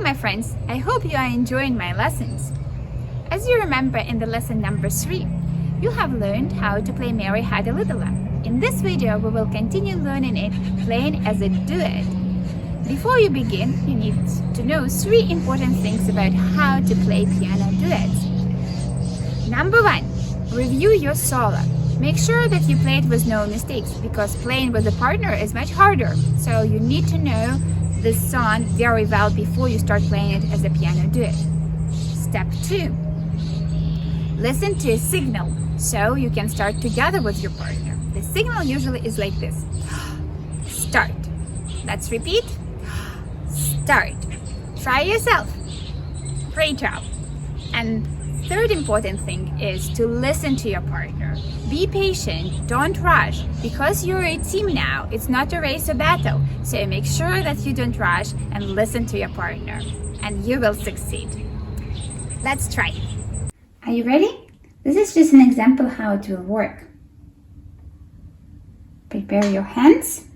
my friends, I hope you are enjoying my lessons. As you remember in the lesson number 3, you have learned how to play Mary Had a Little Lamb. In this video, we will continue learning it playing as a duet. Before you begin, you need to know 3 important things about how to play piano duets. Number 1, review your solo. Make sure that you play it with no mistakes, because playing with a partner is much harder. So you need to know this song very well before you start playing it as a piano duet. Step 2, listen to a signal so you can start together with your partner. The signal usually is like this. Start. Let's repeat. Start. Try yourself. Great job. And third important thing is to listen to your partner. Be patient, don't rush. Because you're a team now, it's not a race or battle. So make sure that you don't rush and listen to your partner, and you will succeed. Let's try. Are you ready? This is just an example how it will work. Prepare your hands.